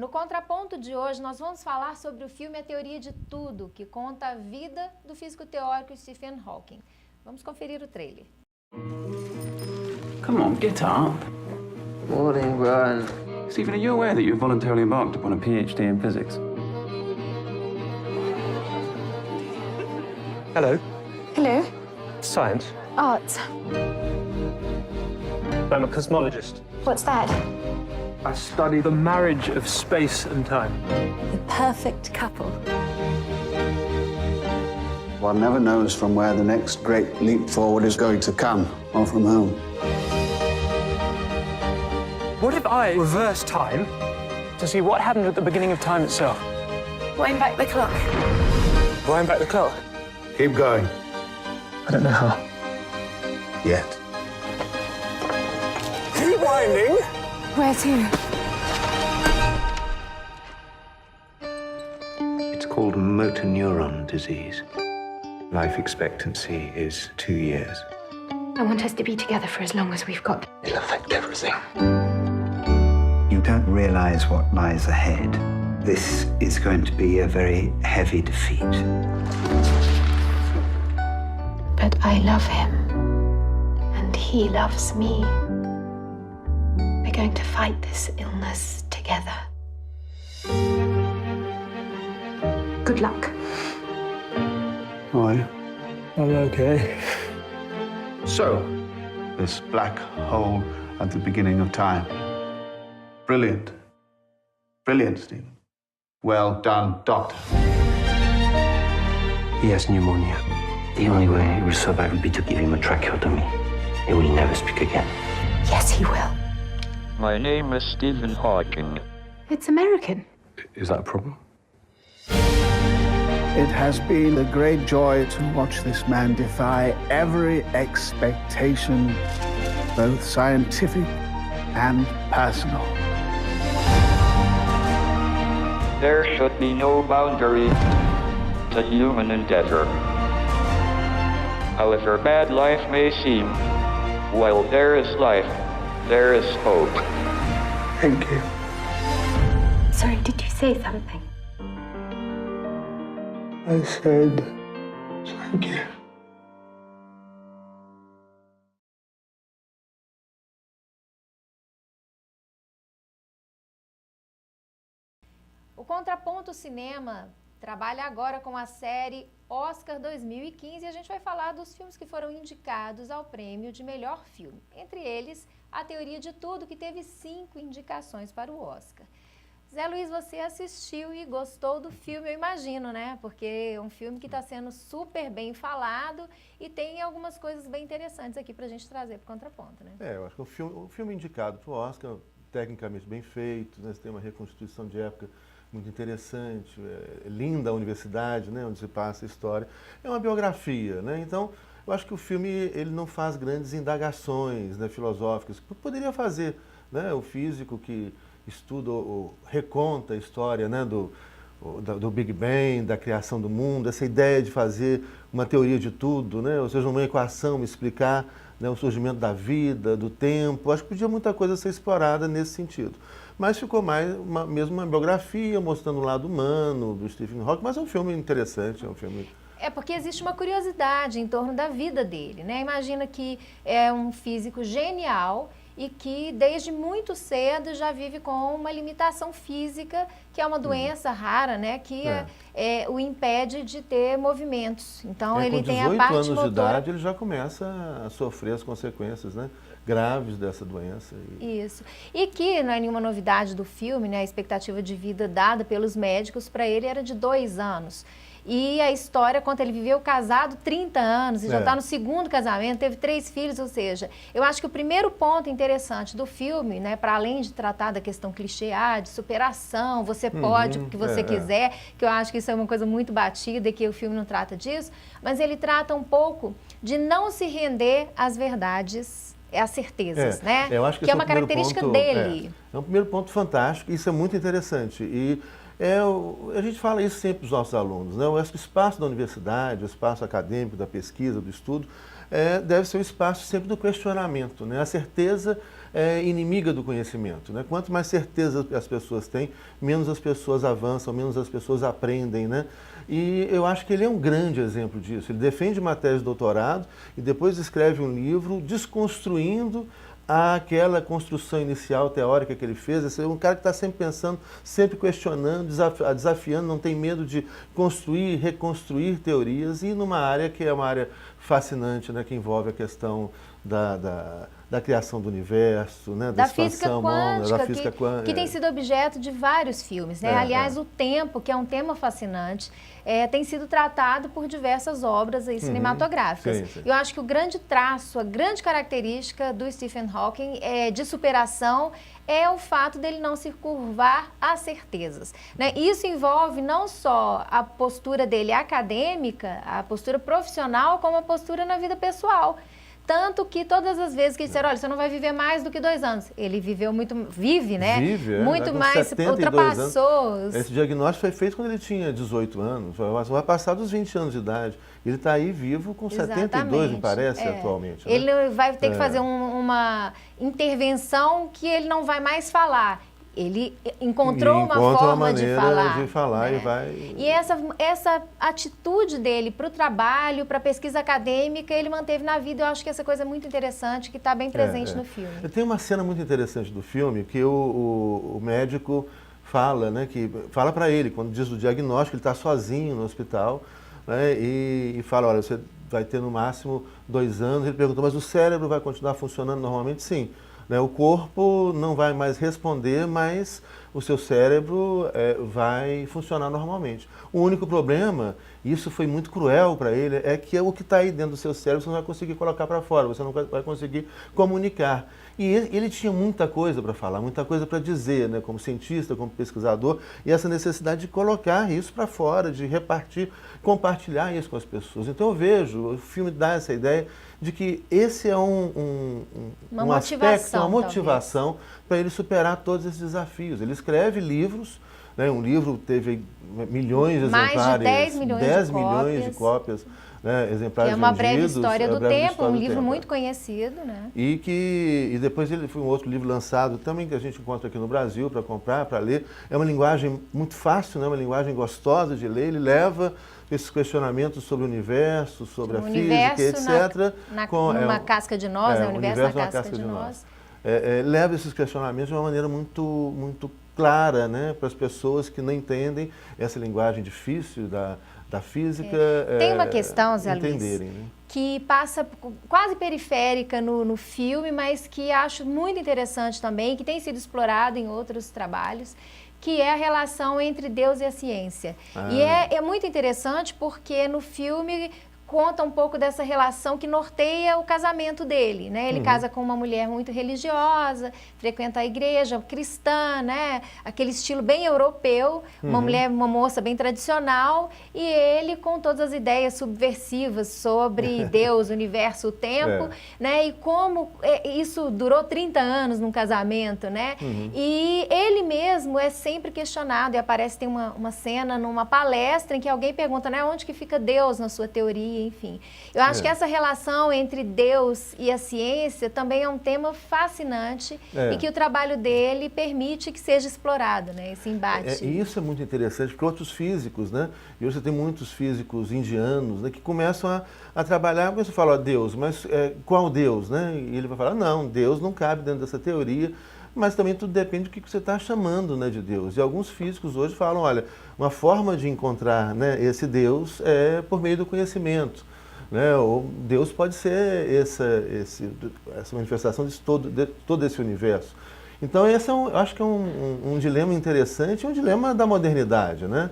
No Contraponto de hoje, nós vamos falar sobre o filme A Teoria de Tudo, que conta a vida do físico teórico Stephen Hawking. Vamos conferir o trailer. Come on, get up. Morning, Brian. Stephen, are you aware that you've voluntarily embarked upon a PhD in physics? Hello. Hello. Science. Art. I'm a cosmologist. What's that? I study the marriage of space and time. The perfect couple. One never knows from where the next great leap forward is going to come, or from whom. What if I reverse time to see what happened at the beginning of time itself? Wind back the clock. Wind back the clock? Keep going. I don't know how. Yet. Keep winding. Where to? It's called motor neuron disease. Life expectancy is 2 years. I want us to be together for as long as we've got. It'll affect everything. You don't realize what lies ahead. This is going to be a very heavy defeat. But I love him. And he loves me. We're going to fight this illness together. Good luck. How are you? I'm okay. So, this black hole at the beginning of time. Brilliant. Brilliant, Stephen. Well done, Doctor. He has pneumonia. The only way he will survive will be to give him a tracheotomy. He will never speak again. Yes, he will. My name is Stephen Hawking. It's American. Is that a problem? It has been a great joy to watch this man defy every expectation, both scientific and personal. There should be no boundary to human endeavor. However bad life may seem, while there is life, there is hope. Thank you. Sorry, did you say something? I said thank you. O Contraponto Cinema trabalha agora com a série Oscar 2015 e a gente vai falar dos filmes que foram indicados ao prêmio de melhor filme. Entre eles, A Teoria de Tudo, que teve 5 indicações para o Oscar. Zé Luiz, você assistiu e gostou do filme, eu imagino, né? Porque é um filme que está sendo super bem falado e tem algumas coisas bem interessantes aqui para a gente trazer para o Contraponto, né? Eu acho que o filme indicado para o Oscar, tecnicamente bem feito, né? Você tem uma reconstituição de época muito interessante, é linda a universidade, né? Onde se passa a história. É uma biografia, né? Então, eu acho que o filme ele não faz grandes indagações, né, filosóficas. Poderia fazer, né? O físico que estuda ou reconta a história, né, do Big Bang, da criação do mundo, essa ideia de fazer uma teoria de tudo, né, ou seja, uma equação, explicar, né, o surgimento da vida, do tempo. Acho que podia muita coisa ser explorada nesse sentido. Mas ficou mais mesmo uma biografia, mostrando o lado humano do Stephen Hawking, mas é um filme interessante, é um filme... É porque existe uma curiosidade em torno da vida dele, né? Imagina que é um físico genial e que desde muito cedo já vive com uma limitação física, que é uma doença rara, né? Que o impede de ter movimentos. Então ele tem a parte motora. Com 18 anos de idade ele já começa a sofrer as consequências, né, graves dessa doença. Isso. E que não é nenhuma novidade do filme, né? A expectativa de vida dada pelos médicos para ele era de 2 anos. E a história conta, ele viveu casado 30 anos e já está no 2º casamento, teve 3 filhos, ou seja, eu acho que o primeiro ponto interessante do filme, né, para além de tratar da questão clichê, de superação, você pode o que você quiser, que eu acho que isso é uma coisa muito batida e que o filme não trata disso, mas ele trata um pouco de não se render às verdades, às certezas, né? Eu acho que é uma característica dele. É um primeiro ponto fantástico, isso é muito interessante. E a gente fala isso sempre para os nossos alunos, né? Eu acho que o espaço da universidade, o espaço acadêmico, da pesquisa, do estudo, deve ser o espaço sempre do questionamento, né? A certeza é inimiga do conhecimento, né? Quanto mais certeza as pessoas têm, menos as pessoas avançam, menos as pessoas aprendem, né? E eu acho que ele é um grande exemplo disso. Ele defende uma tese de doutorado e depois escreve um livro desconstruindo aquela construção inicial teórica que ele fez. Esse é um cara que está sempre pensando, sempre questionando, desafiando, não tem medo de construir, reconstruir teorias, e numa área que é uma área fascinante, né, que envolve a questão da criação do universo, né, da física quântica, da física quântica, que tem sido objeto de vários filmes, né? Aliás, o tempo, que é um tema fascinante, tem sido tratado por diversas obras aí cinematográficas. Sim, sim. Eu acho que o grande traço, a grande característica do Stephen Hawking de superação é o fato dele não se curvar às certezas, né? Isso envolve não só a postura dele acadêmica, a postura profissional, como a postura na vida pessoal. Tanto que todas as vezes que disseram, olha, você não vai viver mais do que 2 anos. Ele vive, né? Muito mais, ultrapassou. Esse diagnóstico foi feito quando ele tinha 18 anos, vai passar dos 20 anos de idade. Ele está aí vivo com 72, me parece, atualmente. Né? Ele vai ter que fazer uma intervenção que ele não vai mais falar. Ele encontrou uma forma de falar. Né? E essa atitude dele para o trabalho, para a pesquisa acadêmica, ele manteve na vida. Eu acho que essa coisa é muito interessante, que está bem presente no filme. Tem uma cena muito interessante do filme que o médico fala, né, que fala para ele, quando diz o diagnóstico, ele está sozinho no hospital, né, e fala, olha, você vai ter no máximo 2 anos. Ele perguntou, mas o cérebro vai continuar funcionando normalmente? Sim. O corpo não vai mais responder, mas o seu cérebro vai funcionar normalmente. O único problema, isso foi muito cruel para ele, é que o que está aí dentro do seu cérebro você não vai conseguir colocar para fora, você não vai conseguir comunicar. E ele tinha muita coisa para falar, muita coisa para dizer, né, como cientista, como pesquisador, e essa necessidade de colocar isso para fora, de repartir, compartilhar isso com as pessoas. Então eu vejo, o filme dá essa ideia de que esse é um aspecto, uma motivação para ele superar todos esses desafios. Ele escreve livros, né, um livro teve milhões de exemplares, mais de 10 milhões de cópias, né, exemplares vendidos. É uma breve história do tempo, um livro muito conhecido, né? E depois ele foi um outro livro lançado também que a gente encontra aqui no Brasil para comprar, para ler. É uma linguagem muito fácil, né, uma linguagem gostosa de ler. Ele leva esses questionamentos sobre o universo, sobre a física, etc. Numa casca de nós, o universo na casca de nós. Leva esses questionamentos de uma maneira muito, muito clara, né, para as pessoas que não entendem essa linguagem difícil da física. Tem uma questão, Zé Luiz, né, que passa quase periférica no filme, mas que acho muito interessante também, que tem sido explorado em outros trabalhos, que é a relação entre Deus e a ciência. E é muito interessante porque no filme conta um pouco dessa relação que norteia o casamento dele, né? Ele casa com uma mulher muito religiosa, frequenta a igreja cristã, né? Aquele estilo bem europeu, uma moça bem tradicional, e ele com todas as ideias subversivas sobre Deus, o universo, o tempo, né? E como isso durou 30 anos num casamento, né? E ele mesmo é sempre questionado, e tem uma cena numa palestra em que alguém pergunta, né, onde que fica Deus na sua teoria? Enfim, eu acho que essa relação entre Deus e a ciência também é um tema fascinante e que o trabalho dele permite que seja explorado, né, esse embate. E isso é muito interessante, porque outros físicos, né, e hoje você tem muitos físicos indianos, né, que começam a trabalhar, você fala, Deus, mas qual Deus, né? E ele vai falar, não, Deus não cabe dentro dessa teoria, mas também tudo depende do que você está chamando, né, de Deus. E alguns físicos hoje falam, olha, uma forma de encontrar, né, esse Deus é por meio do conhecimento. Né? Ou Deus pode ser essa manifestação de todo esse universo. Então, esse eu acho que é um dilema interessante, um dilema da modernidade, né?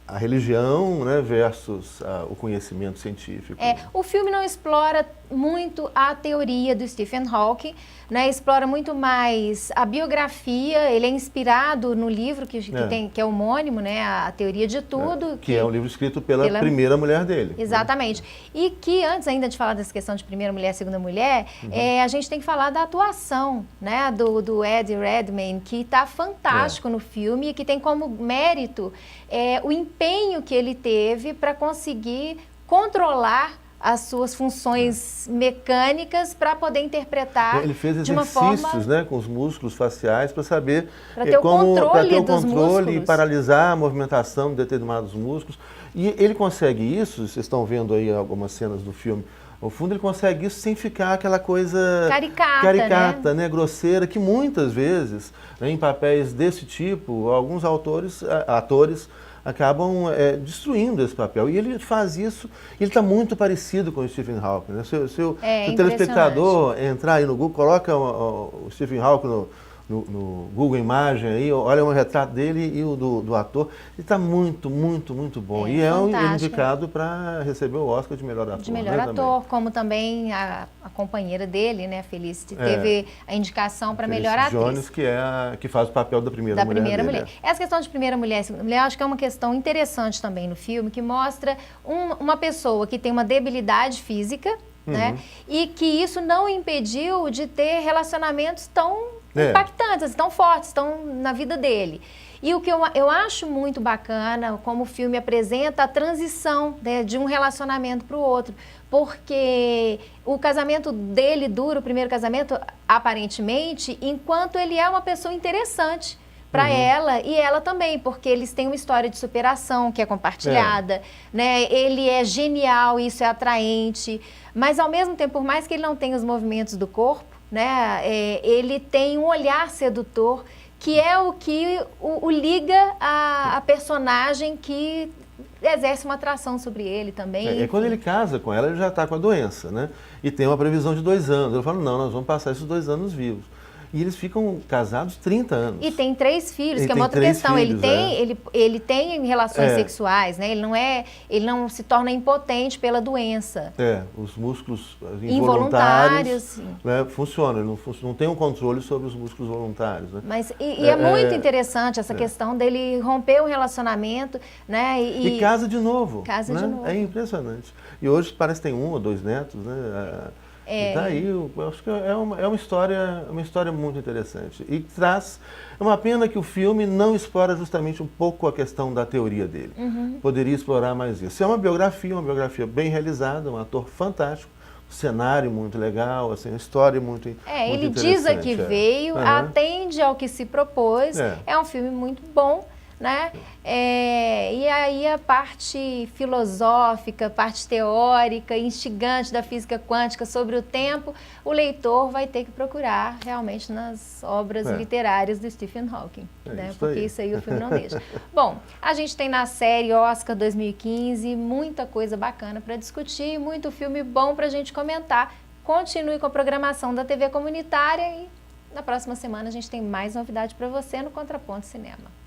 A religião, né, versus o conhecimento científico. O filme não explora muito a teoria do Stephen Hawking, né, explora muito mais a biografia. Ele é inspirado no livro que é homônimo, né, A Teoria de Tudo. Que é um livro escrito pela primeira mulher dele. Exatamente. Né? E que, antes ainda de falar dessa questão de primeira mulher, segunda mulher, a gente tem que falar da atuação, né, do Eddie Redmayne, que está fantástico no filme e que tem como mérito o empenho que ele teve para conseguir controlar as suas funções mecânicas para poder interpretar Ele fez de uma exercícios, forma... né, com os músculos faciais para saber Para ter o controle dos e músculos. paralisar a movimentação de determinados músculos. E ele consegue isso, vocês estão vendo aí algumas cenas do filme, no fundo ele consegue isso sem ficar aquela coisa caricata, né, grosseira, que muitas vezes, né, em papéis desse tipo, alguns atores acabam destruindo esse papel. E ele faz isso, ele está muito parecido com o Stephen Hawking. Né? Se o telespectador entrar aí no Google, coloca o Stephen Hawking no Google Imagem, aí, olha o retrato dele e o do ator, ele está muito, muito, muito bom. E é indicado para receber o Oscar de melhor ator. De melhor ator, como também a companheira dele, né, Felicity, teve a indicação para melhor atriz. Jones, que faz o papel da primeira mulher. Essa questão de primeira mulher e segunda mulher, eu acho que é uma questão interessante também no filme, que mostra uma pessoa que tem uma debilidade física, né, e que isso não impediu de ter relacionamentos tão impactantes, tão fortes, tão na vida dele. E o que eu acho muito bacana, como o filme apresenta a transição, né, de um relacionamento para o outro, porque o casamento dele dura, o primeiro casamento, aparentemente, enquanto ele é uma pessoa interessante para ela e ela também, porque eles têm uma história de superação que é compartilhada, né? Ele é genial, isso é atraente, mas ao mesmo tempo, por mais que ele não tenha os movimentos do corpo, né, ele tem um olhar sedutor, que é o que o liga a personagem que exerce uma atração sobre ele também. Quando ele casa com ela, ele já está com a doença, né? E tem uma previsão de 2 anos. Eu falo, não, nós vamos passar esses 2 anos vivos. E eles ficam casados 30 anos. E tem 3 filhos, que é uma outra questão. Filhos, ele tem relações sexuais, né? Ele não se torna impotente pela doença. Os músculos involuntários né, funcionam. Ele não tem um controle sobre os músculos voluntários. Né? Mas, é muito interessante essa questão dele romper um relacionamento, né? E casa de novo. Casa de novo. É impressionante. E hoje parece que tem 1 ou 2 netos, né? E daí, eu acho que é uma história muito interessante. E traz... É uma pena que o filme não explora justamente um pouco a questão da teoria dele. Poderia explorar mais isso. É uma biografia bem realizada, um ator fantástico, um cenário muito legal, assim, uma história muito interessante. Ele diz a que veio, atende ao que se propôs, é um filme muito bom, né? E aí a parte filosófica, parte teórica, instigante da física quântica sobre o tempo, o leitor vai ter que procurar realmente nas obras literárias do Stephen Hawking, né? Porque isso aí o filme não deixa. Bom, a gente tem na série Oscar 2015 muita coisa bacana para discutir, muito filme bom para a gente comentar. Continue com a programação da TV Comunitária e na próxima semana a gente tem mais novidade para você no Contraponto Cinema.